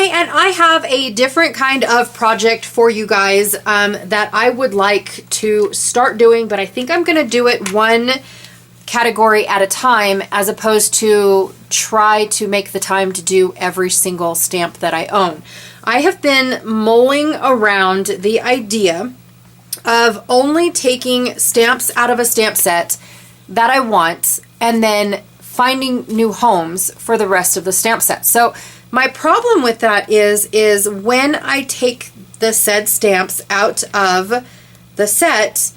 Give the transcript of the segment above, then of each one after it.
Okay, and I have a different kind of project for you guys that I would like to start doing, but I think I'm going to do it one category at a time as opposed to try to make the time to do every single stamp that I own. I have been mulling around the idea of only taking stamps out of a stamp set that I want and then finding new homes for the rest of the stamp set. So my problem with that is when I take the said stamps out of the set,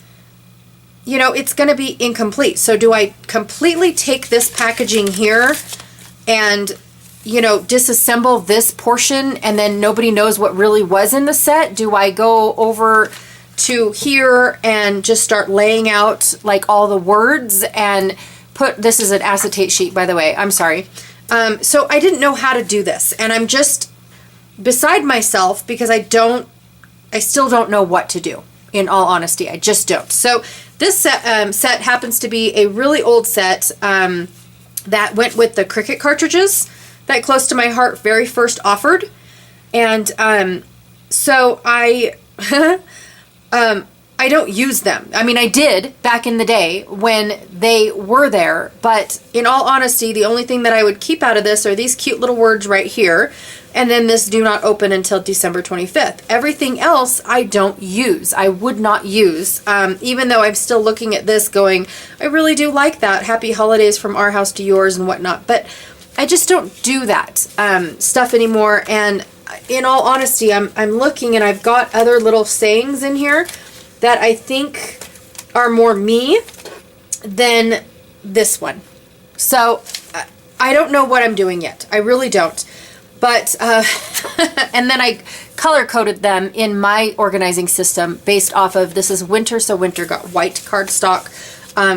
you know, it's going to be incomplete. So do I completely take this packaging here and, you know, disassemble this portion and then nobody knows what really was in the set? Do I go over to here and just start laying out like all the words and put, this is an acetate sheet, by the way, I'm sorry. So I didn't know how to do this, and I'm just beside myself because I still don't know what to do, in all honesty. I just don't. So this set happens to be a really old set that went with the Cricut cartridges that Close to My Heart very first offered. And so I don't use them. I mean, I did back in the day when they were there, but in all honesty, the only thing that I would keep out of this are these cute little words right here, and then this do not open until December 25th. Everything else I don't use. I would not use, even though I'm still looking at this going, I really do like that. Happy holidays from our house to yours and whatnot, but I just don't do that stuff anymore. And in all honesty, I'm looking and I've got other little sayings in here that I think are more me than this one. So I don't know what I'm doing yet. I really don't. But, and then I color coded them in my organizing system based off of, this is winter, so winter got white cardstock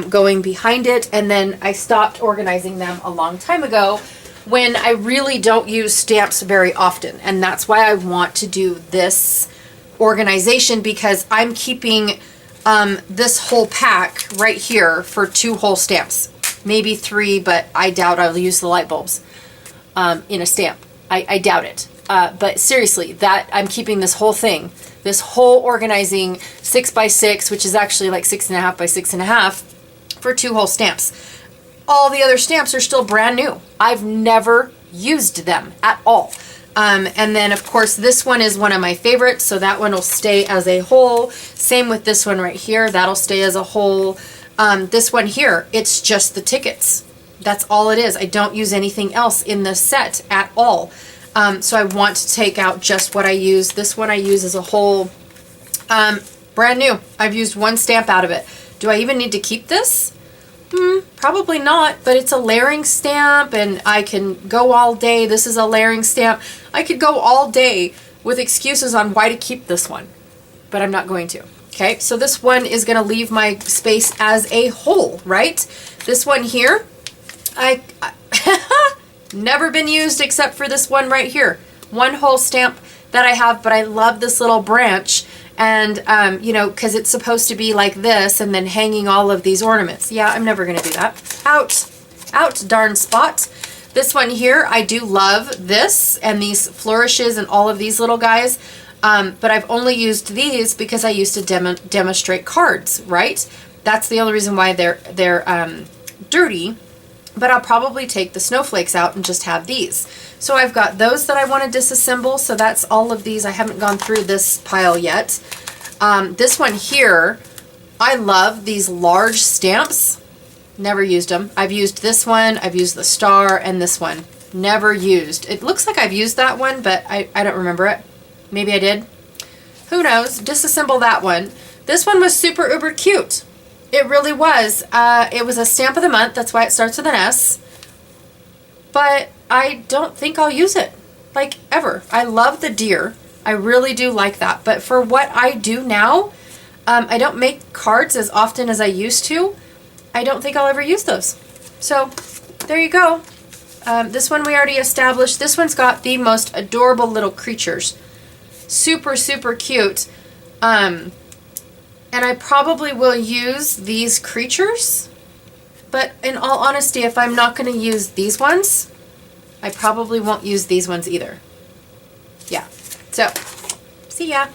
going behind it. And then I stopped organizing them a long time ago when I really don't use stamps very often. And that's why I want to do this organization, because I'm keeping this whole pack right here for 2 whole stamps, maybe 3, but I doubt I'll use the light bulbs in a stamp. I doubt it. But seriously, that I'm keeping this whole thing, this whole organizing 6x6, which is actually like 6.5 by 6.5 for 2 whole stamps. All the other stamps are still brand new. I've never used them at all. And then of course this one is one of my favorites, so that one will stay as a whole. Same with this one right here, that'll stay as a whole. This one here, it's just the tickets. That's all it is. I don't use anything else in this set at all. So I want to take out just what I use. This one I use as a whole. Brand new. I've used 1 stamp out of it. Do I even need to keep this? Probably not, but it's a layering stamp and I can go all day. This is a layering stamp. I could go all day with excuses on why to keep this one, but I'm not going to. Okay, so this one is going to leave my space as a whole, right? This one here, I never been used except for this one right here. 1 whole stamp that I have, but I love this little branch. And, you know, because it's supposed to be like this and then hanging all of these ornaments. Yeah, I'm never going to do that. Out. Out, darn spot. This one here, I do love this and these flourishes and all of these little guys. But I've only used these because I used to demonstrate cards, right? That's the only reason why they're dirty. But I'll probably take the snowflakes out and just have these. So I've got those that I want to disassemble. So that's all of these. I haven't gone through this pile yet. This one here, I love these large stamps. Never used them. I've used this one. I've used the star and this one. Never used. It looks like I've used that one, but I don't remember it. Maybe I did. Who knows? Disassemble that one. This one was super uber cute. It really was. It was a stamp of the month. That's why it starts with an S. But I don't think I'll use it. Like, ever. I love the deer. I really do like that. But for what I do now, I don't make cards as often as I used to. I don't think I'll ever use those. So, there you go. This one we already established. This one's got the most adorable little creatures. Super, super cute. And I probably will use these creatures, but in all honesty, if I'm not going to use these ones, I probably won't use these ones either. Yeah. So, see ya.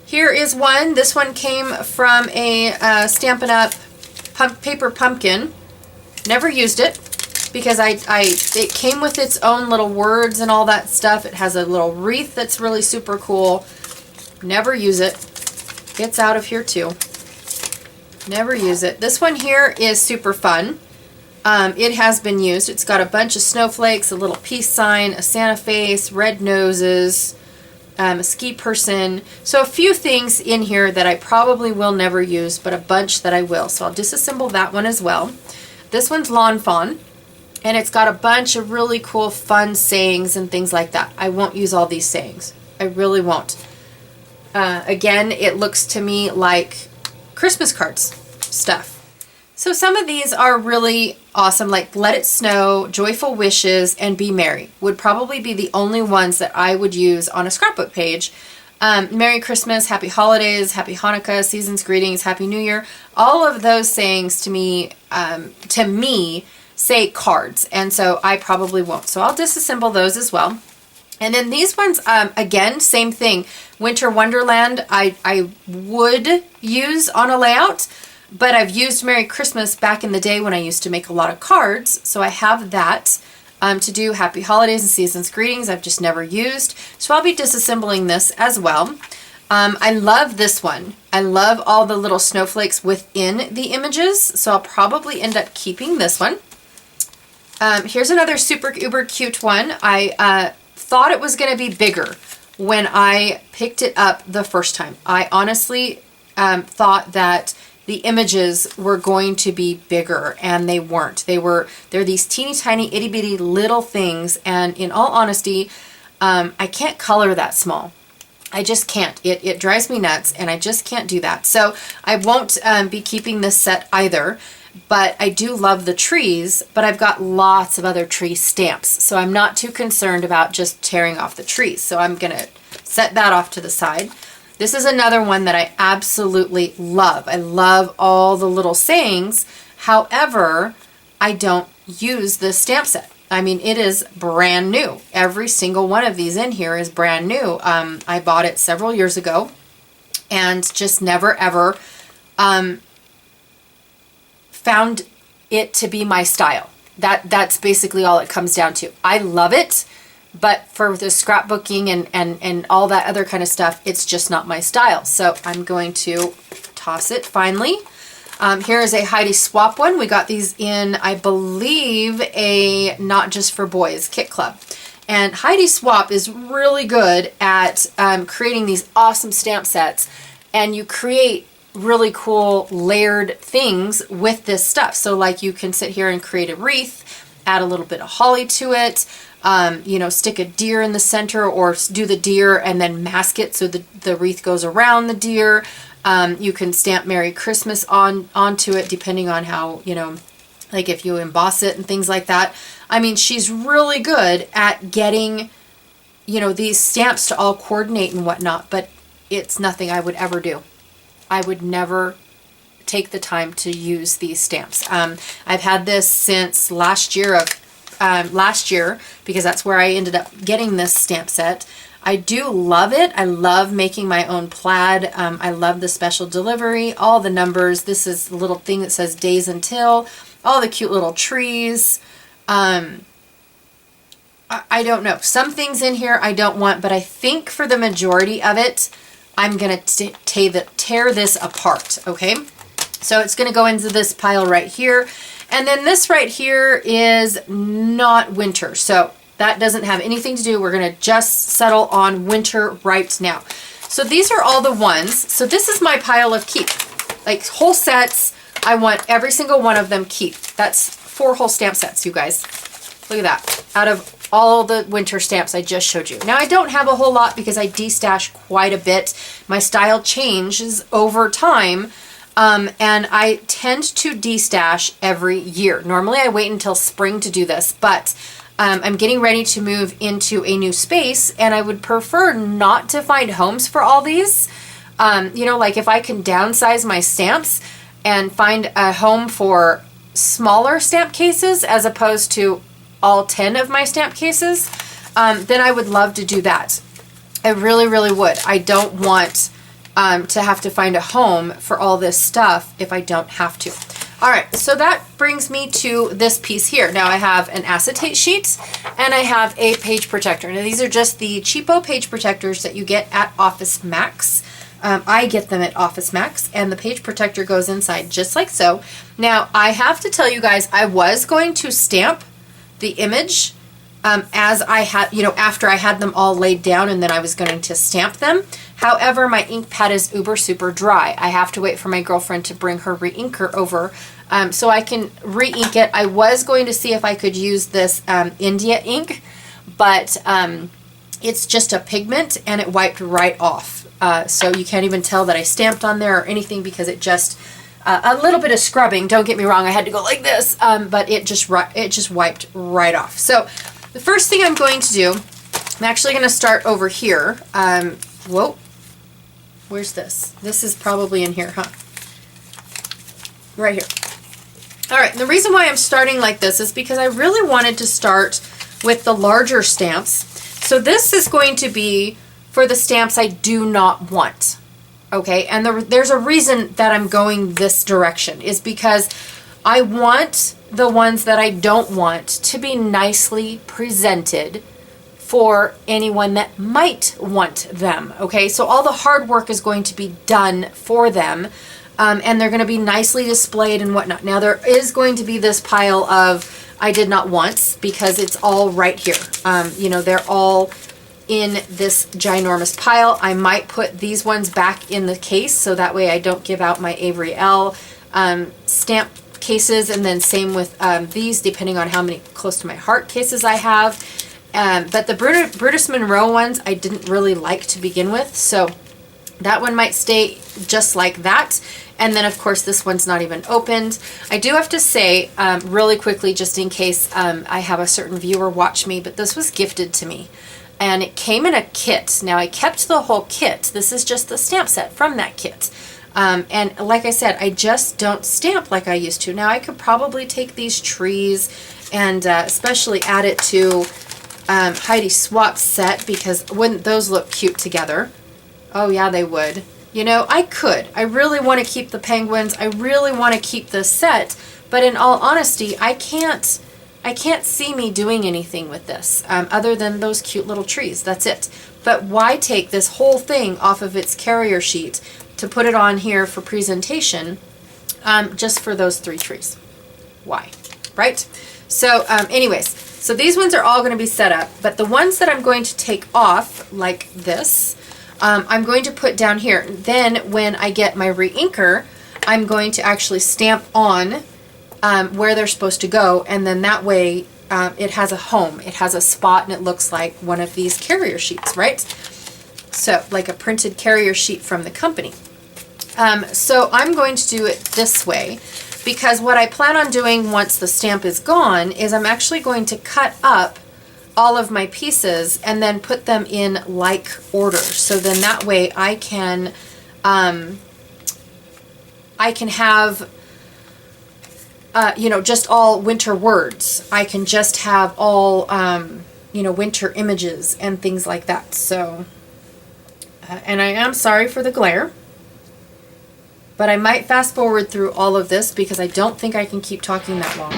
Here is one. This one came from a Stampin' Up! Paper pumpkin. Never used it because it came with its own little words and all that stuff. It has a little wreath that's really super cool. Never use it. Gets out of here too. Never use it. This one here is super fun. It has been used. It's got a bunch of snowflakes, a little peace sign, a Santa face, red noses, a ski person. So a few things in here that I probably will never use, but a bunch that I will. So I'll disassemble that one as well. This one's Lawn Fawn, and it's got a bunch of really cool fun sayings and things like that. I won't use all these sayings. I really won't. Again, it looks to me like Christmas cards stuff. So some of these are really awesome, like Let It Snow, Joyful Wishes, and Be Merry would probably be the only ones that I would use on a scrapbook page. Merry Christmas, Happy Holidays, Happy Hanukkah, Season's Greetings, Happy New Year. All of those sayings to me say cards, and so I probably won't. So I'll disassemble those as well. And then these ones, again, same thing. Winter Wonderland, I would use on a layout, but I've used Merry Christmas back in the day when I used to make a lot of cards, so I have that to do Happy Holidays and Season's Greetings. I've just never used, so I'll be disassembling this as well. I love this one. I love all the little snowflakes within the images, so I'll probably end up keeping this one. Here's another super uber cute one. I thought it was going to be bigger when I picked it up the first time. I honestly thought that the images were going to be bigger, and they weren't. They're these teeny tiny itty bitty little things, and in all honesty, I can't color that small. I just can't. It drives me nuts, and I just can't do that. So I won't be keeping this set either, but I do love the trees, but I've got lots of other tree stamps, so I'm not too concerned about just tearing off the trees. So I'm going to set that off to the side. This is another one that I absolutely love. I love all the little sayings. However, I don't use this stamp set. I mean, it is brand new. Every single one of these in here is brand new. I bought it several years ago and just never ever found it to be my style. That's basically all it comes down to. I love it, but for the scrapbooking and all that other kind of stuff, it's just not my style. So I'm going to toss it finally. Here is a Heidi Swapp one. We got these in, I believe, a Not Just for Boys kit club. And Heidi Swapp is really good at creating these awesome stamp sets, and you create really cool layered things with this stuff. So like you can sit here and create a wreath, add a little bit of holly to it, you know, stick a deer in the center, or do the deer and then mask it so the wreath goes around the deer. You can stamp Merry Christmas onto it, depending on how, you know, like if you emboss it and things like that. I mean, she's really good at getting, you know, these stamps to all coordinate and whatnot, but it's nothing I would ever do. I would never take the time to use these stamps. I've had this since last year, because that's where I ended up getting this stamp set. I do love it. I love making my own plaid. I love the special delivery, all the numbers. This is the little thing that says Days Until, all the cute little trees. I don't know. Some things in here I don't want, but I think for the majority of it, I'm going to tear this apart, okay? So it's going to go into this pile right here. And then this right here is not winter. So that doesn't have anything to do. We're going to just settle on winter right now. So these are all the ones. So this is my pile of keep. Like whole sets, I want every single one of them keep. That's 4 whole stamp sets, you guys. Look at that. Out of all the winter stamps I just showed you. Now I don't have a whole lot because I destash quite a bit. My style changes over time, and I tend to destash every year. Normally I wait until spring to do this, but I'm getting ready to move into a new space, and I would prefer not to find homes for all these. You know, like if I can downsize my stamps and find a home for smaller stamp cases as opposed to all 10 of my stamp cases, then I would love to do that. I really, really would. I don't want to have to find a home for all this stuff if I don't have to. All right, so that brings me to this piece here. Now I have an acetate sheet and I have a page protector. Now these are just the cheapo page protectors that you get at Office Max. I get them at Office Max, and the page protector goes inside just like so. Now I have to tell you guys, I was going to stamp the image as I had, after I had them all laid down, and then I was going to stamp them. However, my ink pad is uber super dry. I have to wait for my girlfriend to bring her re-inker over so I can re-ink it. I was going to see if I could use this India ink, but it's just a pigment and it wiped right off. So you can't even tell that I stamped on there or anything because it just, a little bit of scrubbing, don't get me wrong, I had to go like this, but it just wiped right off. So the first thing I'm going to do, I'm actually going to start over here. Whoa, where's this? This is probably in here, huh? Right here. All right, and the reason why I'm starting like this is because I really wanted to start with the larger stamps. So this is going to be for the stamps I do not want. Okay, and there's a reason that I'm going this direction, is because I want the ones that I don't want to be nicely presented for anyone that might want them. Okay, so all the hard work is going to be done for them, and they're going to be nicely displayed and whatnot. Now there is going to be this pile of I did not want, because it's all right here. They're all in this ginormous pile. I might put these ones back in the case so that way I don't give out my Avery Elle stamp cases, and then same with these, depending on how many close to my heart cases I have. But the Brutus Monroe ones I didn't really like to begin with, so that one might stay just like that. And then of course this one's not even opened. I do have to say really quickly, just in case I have a certain viewer watch me, but this was gifted to me. And it came in a kit. Now I kept the whole kit. This is just the stamp set from that kit. And like I said, I just don't stamp like I used to. Now I could probably take these trees and especially add it to Heidi Swapp's set, because wouldn't those look cute together? Oh yeah, they would. I could. I really want to keep the penguins. I really want to keep this set. But in all honesty, I can't see me doing anything with this other than those cute little trees. That's it. But why take this whole thing off of its carrier sheet to put it on here for presentation just for those 3 trees? Why? Right? So anyways, so these ones are all going to be set up, but the ones that I'm going to take off like this, I'm going to put down here. Then when I get my re-inker, I'm going to actually stamp on where they're supposed to go, and then that way it has a home, it has a spot, and it looks like one of these carrier sheets, right? So like a printed carrier sheet from the company. So I'm going to do it this way, because what I plan on doing once the stamp is gone is I'm actually going to cut up all of my pieces and then put them in like order. So then that way I can have just all winter words. I can just have all, winter images and things like that. So, and I am sorry for the glare, but I might fast forward through all of this because I don't think I can keep talking that long.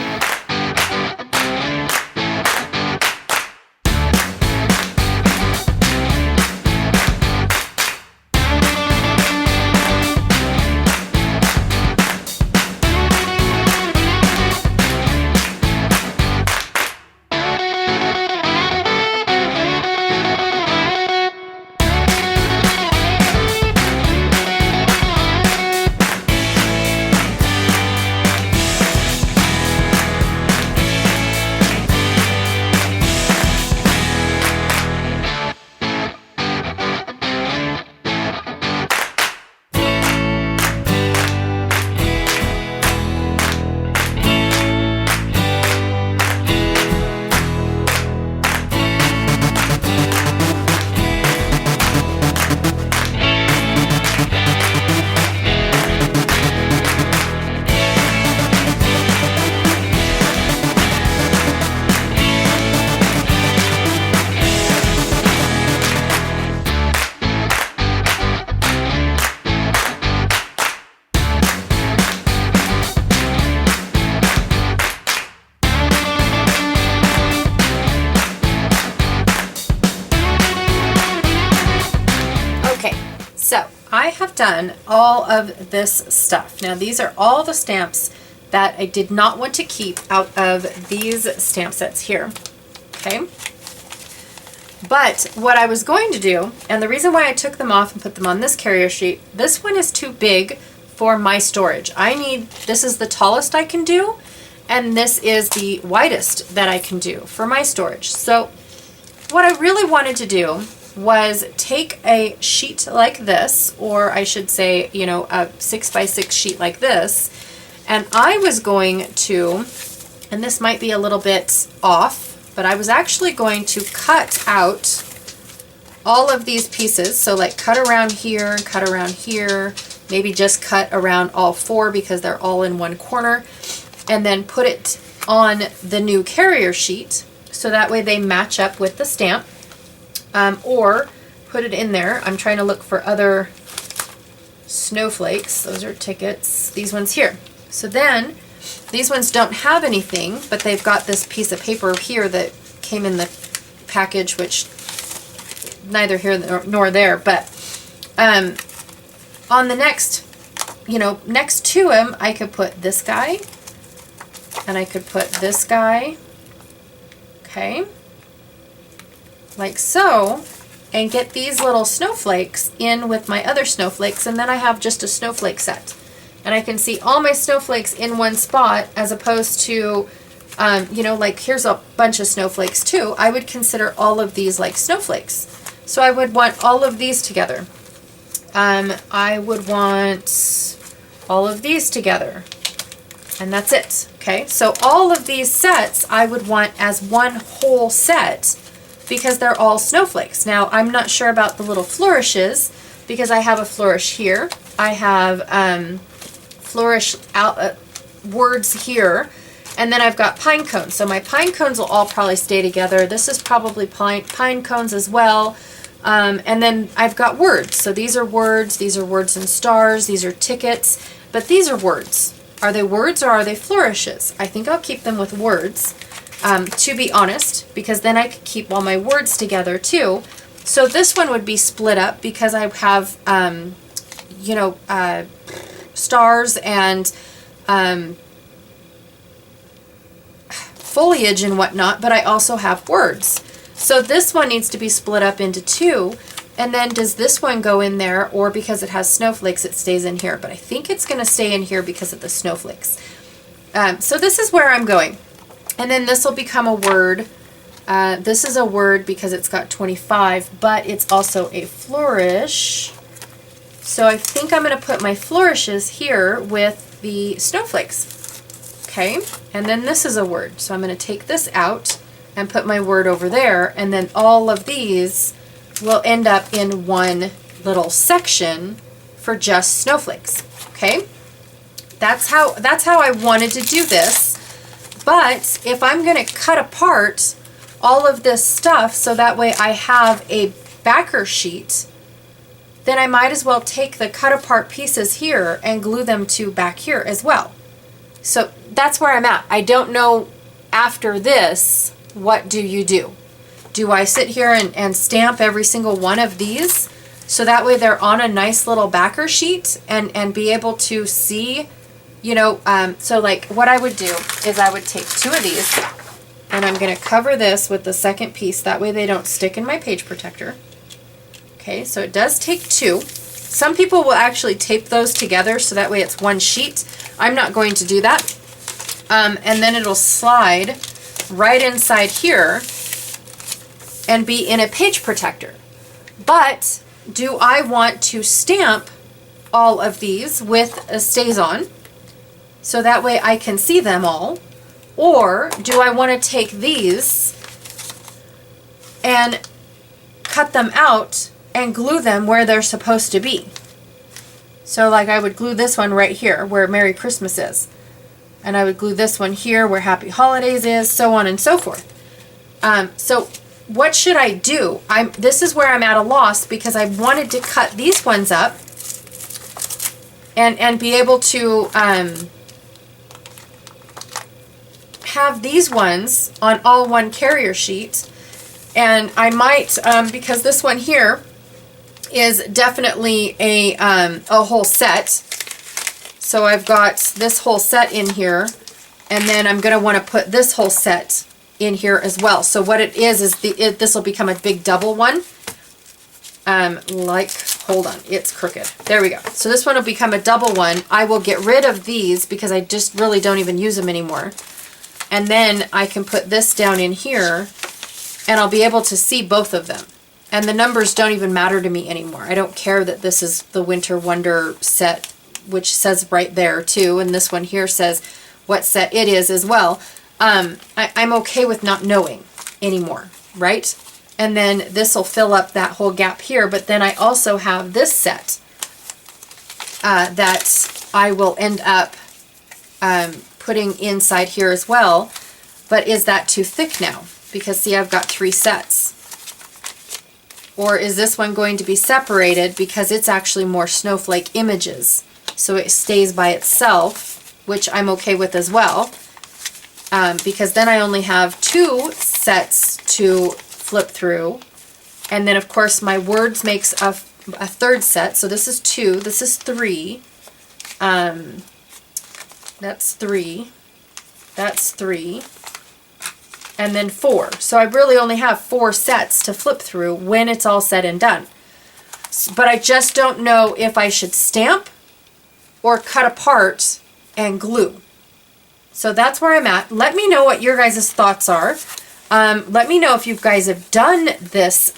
So I have done all of this stuff. Now these are all the stamps that I did not want to keep out of these stamp sets here. Okay. But what I was going to do, and the reason why I took them off and put them on this carrier sheet, this one is too big for my storage. This is the tallest I can do, and this is the widest that I can do for my storage. So what I really wanted to do was take a sheet like this, or I should say, you know, a 6x6 sheet like this, and I was going to, and this might be a little bit off, but I was actually going to cut out all of these pieces. So like cut around here, maybe just cut around all four because they're all in one corner, and then put it on the new carrier sheet so that way they match up with the stamp, or put it in there. I'm trying to look for other snowflakes. Those are tickets. These ones here. So then these ones don't have anything, but they've got this piece of paper here that came in the package, which neither here nor there, but on the next, you know, next to him, I could put this guy, and I could put this guy, okay, like so, and get these little snowflakes in with my other snowflakes, and then I have just a snowflake set. And I can see all my snowflakes in one spot, as opposed to, you know, like here's a bunch of snowflakes too. I would consider all of these like snowflakes. So I would want all of these together. I would want all of these together. And that's it. Okay, so all of these sets I would want as one whole set because they're all snowflakes. Now I'm not sure about the little flourishes because I have a flourish here. I have flourish out words here, and then I've got pine cones. So my pine cones will all probably stay together. This is probably pine cones as well. And then I've got words. So these are words and stars, these are tickets, but these are words. Are they words or are they flourishes? I think I'll keep them with words, to be honest, because then I could keep all my words together too. So this one would be split up because I have, you know, stars and foliage and whatnot, but I also have words. So this one needs to be split up into two, and then does this one go in there, or because it has snowflakes it stays in here? But I think it's going to stay in here because of the snowflakes. So this is where I'm going. And then this will become a word. This is a word because it's got 25, but it's also a flourish. So I think I'm going to put my flourishes here with the snowflakes. Okay, and then this is a word. So I'm going to take this out and put my word over there, and then all of these will end up in one little section for just snowflakes. Okay, that's how I wanted to do this. But if I'm going to cut apart all of this stuff so that way I have a backer sheet, then I might as well take the cut apart pieces here and glue them to back here as well. So that's where I'm at. I don't know after this, what do you do? Do I sit here and stamp every single one of these so that way they're on a nice little backer sheet and be able to see, you know, so like what I would do is I would take two of these and I'm going to cover this with the second piece. That way they don't stick in my page protector. Okay, so it does take two. Some people will actually tape those together so that way it's one sheet. I'm not going to do that. And then it'll slide right inside here and be in a page protector. But do I want to stamp all of these with a StazOn so that way I can see them all? Or do I want to take these and cut them out and glue them where they're supposed to be? So like I would glue this one right here where Merry Christmas is. And I would glue this one here where Happy Holidays is, so on and so forth. So what should I do? This is where I'm at a loss because I wanted to cut these ones up and be able to have these ones on all one carrier sheet. And I might, because this one here is definitely a whole set. So I've got this whole set in here, and then I'm going to want to put this whole set in here as well. So what it is this will become a big double one. Hold on, it's crooked. There we go. So this one will become a double one. I will get rid of these because I just really don't even use them anymore. And then I can put this down in here, and I'll be able to see both of them. And the numbers don't even matter to me anymore. I don't care that this is the Winter Wonder set, which says right there too, and this one here says what set it is as well. I'm okay with not knowing anymore, right? And then this will fill up that whole gap here, but then I also have this set that I will end up putting inside here as well. But is that too thick now? Because see, I've got 3 sets. Or is this one going to be separated because it's actually more snowflake images? So it stays by itself, which I'm okay with as well. Because then I only have 2 sets to flip through. And then of course my words makes a third set. So this is 2, this is 3. That's 3. That's 3. And then 4. So I really only have 4 sets to flip through when it's all said and done. But I just don't know if I should stamp or cut apart and glue. So that's where I'm at. Let me know what your guys' thoughts are. Let me know if you guys have done this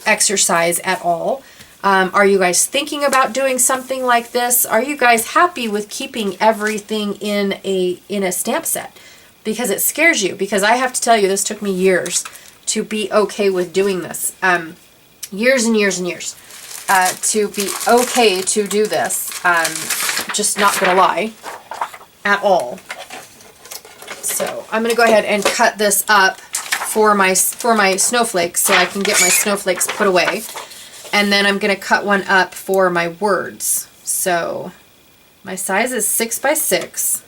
exercise at all. Are you guys thinking about doing something like this? Are you guys happy with keeping everything in a stamp set? Because it scares you. Because I have to tell you, this took me years to be okay with doing this. Years and years and years to be okay to do this. Just not gonna lie at all. So I'm gonna go ahead and cut this up for my snowflakes so I can get my snowflakes put away. And then I'm gonna cut one up for my words. So my size is 6 by 6.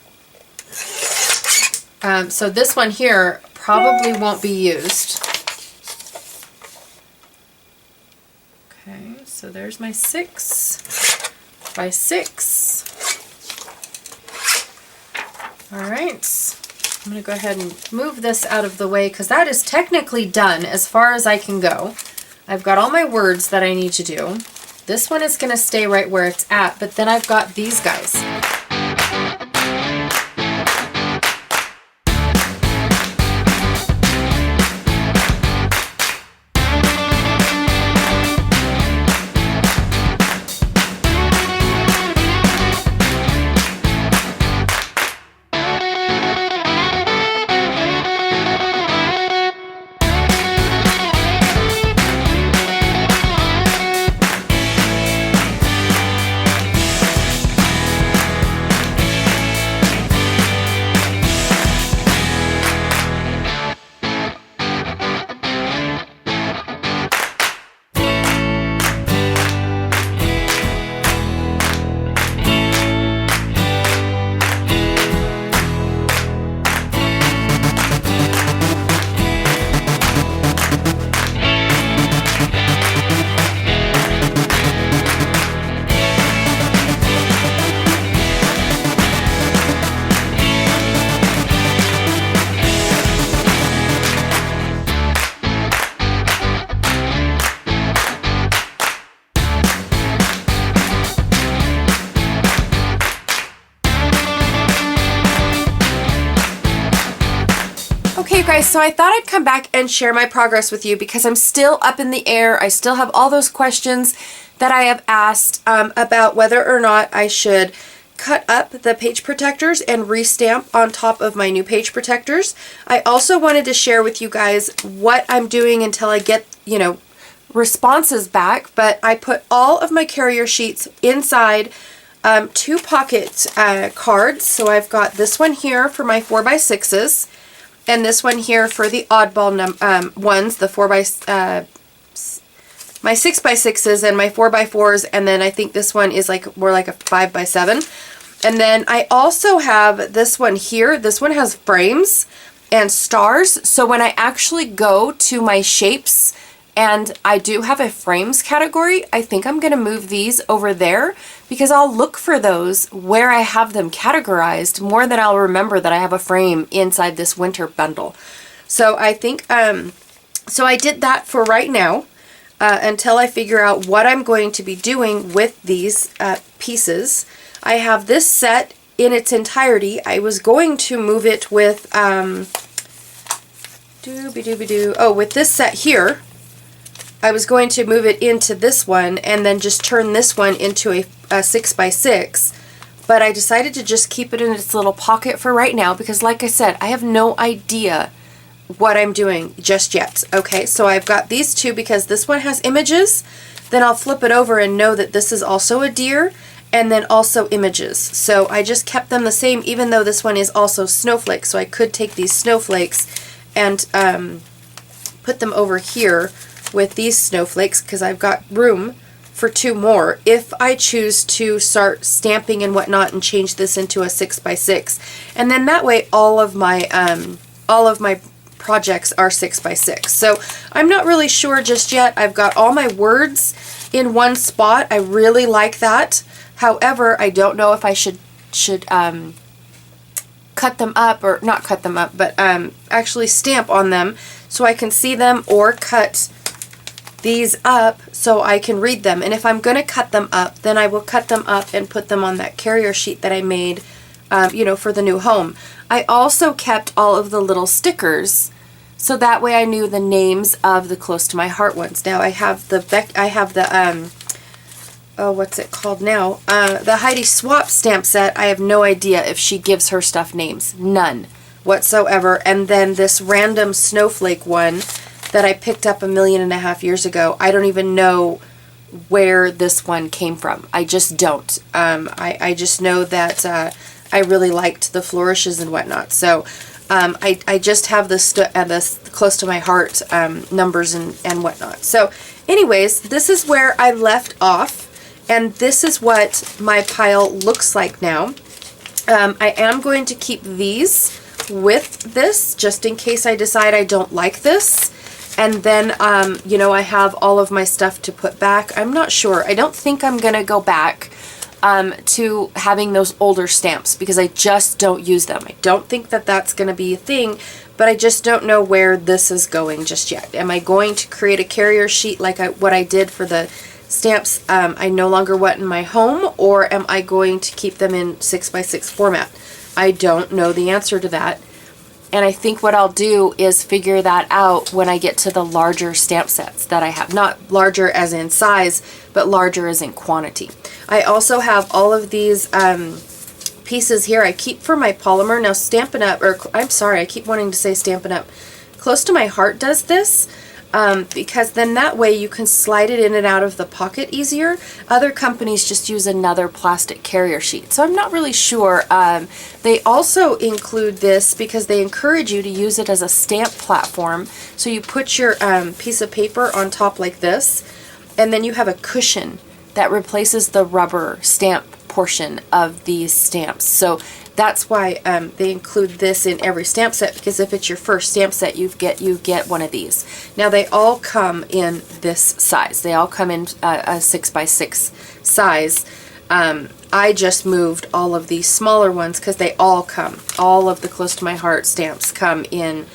So this one here probably won't be used. Okay, so there's my 6 by 6. All right, I'm gonna go ahead and move this out of the way because that is technically done as far as I can go. I've got all my words that I need to do. This one is gonna stay right where it's at, but then I've got these guys. Okay, guys, so I thought I'd come back and share my progress with you because I'm still up in the air. I still have all those questions that I have asked about whether or not I should cut up the page protectors and restamp on top of my new page protectors. I also wanted to share with you guys what I'm doing until I get, responses back, but I put all of my carrier sheets inside 2 pocket cards. So I've got this one here for my 4x6s. And this one here for the oddball ones, the my 6x6s and my 4x4s, and then I think this one is more like a 5x7. And then I also have this one here. This one has frames and stars. So when I actually go to my shapes And I do have a frames category. I think I'm going to move these over there because I'll look for those where I have them categorized more than I'll remember that I have a frame inside this winter bundle. So I think, so I did that for right now until I figure out what I'm going to be doing with these pieces. I have this set in its entirety. I was going to move it with, with this set here. I was going to move it into this one and then just turn this one into a 6x6, but I decided to just keep it in its little pocket for right now because, like I said, I have no idea what I'm doing just yet. Okay, so I've got these two because this one has images. Then I'll flip it over and know that this is also a deer and then also images. So I just kept them the same even though this one is also snowflakes. So I could take these snowflakes and put them over here with these snowflakes because I've got room for two more if I choose to start stamping and whatnot and change this into a 6x6. And then that way all of my projects are 6x6. So I'm not really sure just yet. I've got all my words in one spot. I really like that. However, I don't know if I should cut them up, or not cut them up, but actually stamp on them so I can see them, or cut these up so I can read them. And if I'm going to cut them up, then I will cut them up and put them on that carrier sheet that I made, for the new home. I also kept all of the little stickers so that way I knew the names of the close to my heart ones. Now I have the what's it called now? The Heidi Swap stamp set. I have no idea if she gives her stuff names. None whatsoever. And then this random snowflake one that I picked up 1.5 million years ago. I don't even know where this one came from. I just don't. I just know that I really liked the flourishes and whatnot. So I just have this close to my heart numbers and whatnot. So anyways, this is where I left off. And this is what my pile looks like now. I am going to keep these with this just in case I decide I don't like this. And then, I have all of my stuff to put back. I'm not sure. I don't think I'm going to go back to having those older stamps because I just don't use them. I don't think that that's going to be a thing, but I just don't know where this is going just yet. Am I going to create a carrier sheet like what I did for the stamps I no longer want in my home, or am I going to keep them in 6x6 format? I don't know the answer to that. And I think what I'll do is figure that out when I get to the larger stamp sets that I have. Not larger as in size, but larger as in quantity. I also have all of these pieces here I keep for my polymer. Now Stampin' Up, I keep wanting to say Stampin' Up. Close to My Heart does this. Because then that way you can slide it in and out of the pocket easier. Other companies just use another plastic carrier sheet. So I'm not really sure. They also include this because they encourage you to use it as a stamp platform. So you put your piece of paper on top like this, and then you have a cushion that replaces the rubber stamp portion of these stamps. So that's why they include this in every stamp set, because if it's your first stamp set, you get one of these. Now they all come in this size. They all come in a 6x6 size. I just moved all of these smaller ones because they all of the Close to My Heart stamps come in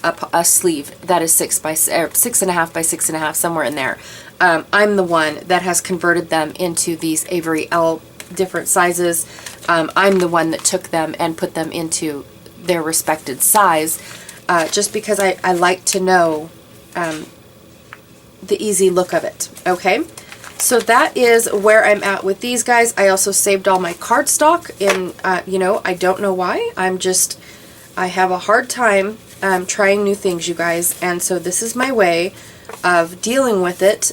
a sleeve that is 6.5 by 6.5, somewhere in there. I'm the one that has converted them into these Avery L different sizes. I'm the one that took them and put them into their respected size, just because I like to know the easy look of it. Okay, so that is where I'm at with these guys. I also saved all my cardstock in, I don't know why. I have a hard time trying new things, you guys, and so this is my way of dealing with it.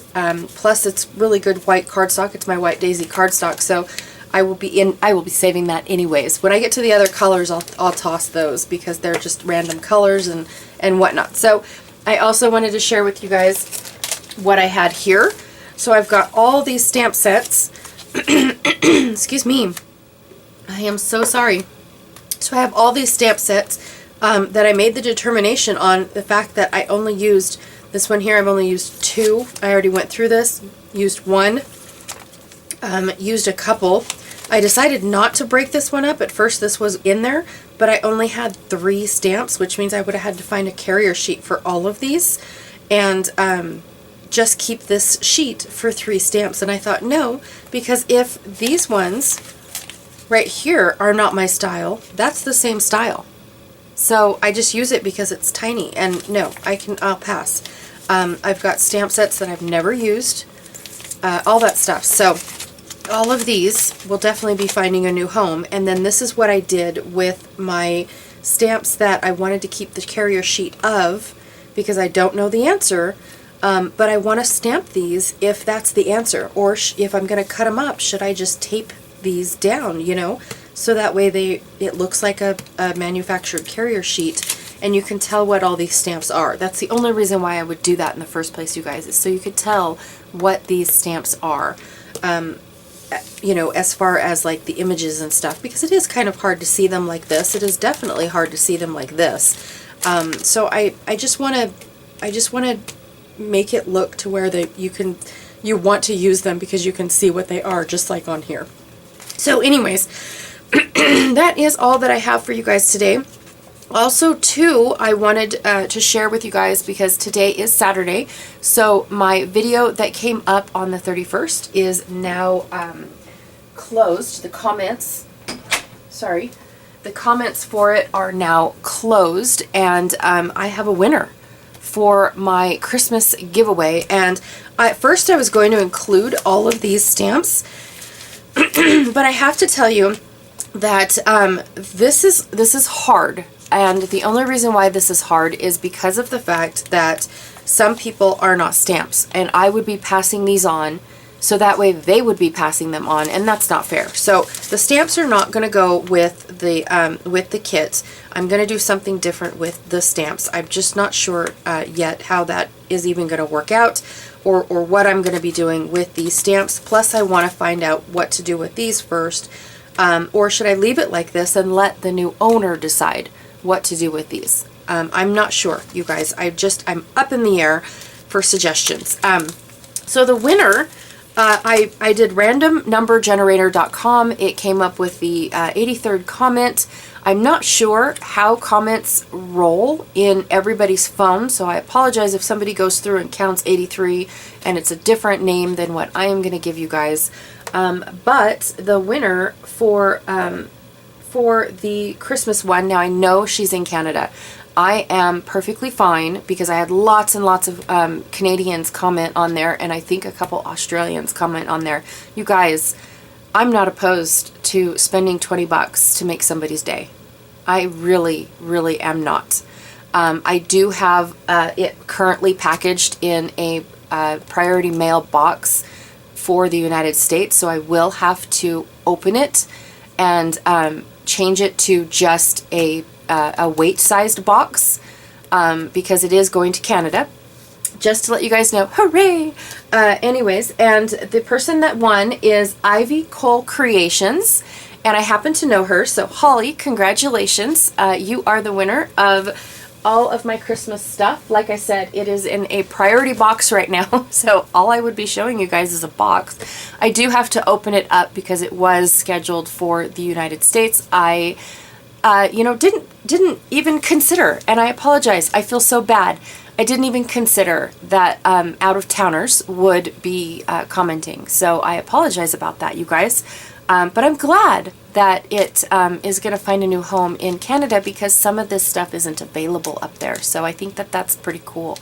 Plus it's really good white cardstock. It's my White Daisy cardstock, so I will be saving that anyways. When I get to the other colors, I'll toss those because they're just random colors and whatnot. So I also wanted to share with you guys what I had here. So I've got all these stamp sets. Excuse me. I am so sorry. So I have all these stamp sets that I made the determination on the fact that I only used This one here I've only used 2. I already went through this, used 1, used a couple. I decided not to break this one up. At first this was in there, but I only had 3 stamps, which means I would have had to find a carrier sheet for all of these, and just keep this sheet for 3 stamps. And I thought, no, because if these ones right here are not my style, that's the same style. So I just use it because it's tiny, and no, I'll pass. I've got stamp sets that I've never used, all that stuff. So all of these will definitely be finding a new home. And then this is what I did with my stamps that I wanted to keep the carrier sheet of, because I don't know the answer, but I want to stamp these if that's the answer, or if I'm going to cut them up, should I just tape these down, you know, so that way it looks like a manufactured carrier sheet, and you can tell what all these stamps are. That's the only reason why I would do that in the first place, you guys, is so you could tell what these stamps are, you know, as far as like the images and stuff, because it is kind of hard to see them like this. It is definitely hard to see them like this. So I just want to make it look to where you want to use them because you can see what they are, just like on here. So anyways, that is all that I have for you guys today. Also, too, I wanted to share with you guys, because today is Saturday, so my video that came up on the 31st is now closed. The comments for it are now closed, and I have a winner for my Christmas giveaway. And at first I was going to include all of these stamps, but I have to tell you that this is hard. And the only reason why this is hard is because of the fact that some people are not stamps, and I would be passing these on, so that way they would be passing them on, and that's not fair. So the stamps are not going to go with the kit. I'm going to do something different with the stamps. I'm just not sure yet how that is even going to work out, or what I'm going to be doing with these stamps. Plus I want to find out what to do with these first, or should I leave it like this and let the new owner decide what to do with these. I'm not sure, you guys. I'm up in the air for suggestions. So the winner, I did randomnumbergenerator.com. It came up with the 83rd comment. I'm not sure how comments roll in everybody's phone, so I apologize if somebody goes through and counts 83 and it's a different name than what I am going to give you guys. But the winner for the Christmas one, now I know she's in Canada. I am perfectly fine, because I had lots and lots of Canadians comment on there, and I think a couple Australians comment on there. You guys, I'm not opposed to spending 20 bucks to make somebody's day. I really, really am not. I do have it currently packaged in a priority mail box for the United States, so I will have to open it and change it to just a weight-sized box, because it is going to Canada. Just to let you guys know, hooray! Anyways, and the person that won is Ivy Cole Creations, and I happen to know her, so Holly, congratulations. You are the winner of all of my Christmas stuff. Like I said, it is in a priority box right now, so all I would be showing you guys is a box. I do have to open it up because it was scheduled for the United States. I you know, didn't even consider, and I apologize. I feel so bad. I didn't even consider that out-of-towners would be commenting, so I apologize about that, you guys. But I'm glad that it is going to find a new home in Canada, because some of this stuff isn't available up there. So I think that that's pretty cool.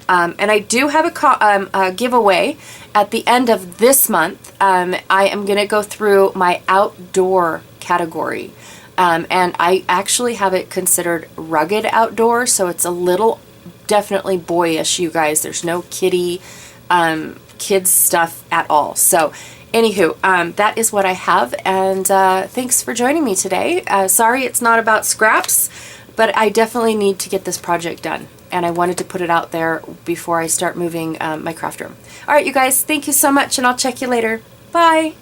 And I do have a giveaway at the end of this month. I am going to go through my outdoor category. And I actually have it considered rugged outdoor, so it's a little definitely boyish, you guys. There's no kids stuff at all. So anywho, that is what I have, and thanks for joining me today. Sorry it's not about scraps, but I definitely need to get this project done, and I wanted to put it out there before I start moving my craft room. All right, you guys, thank you so much, and I'll check you later. Bye!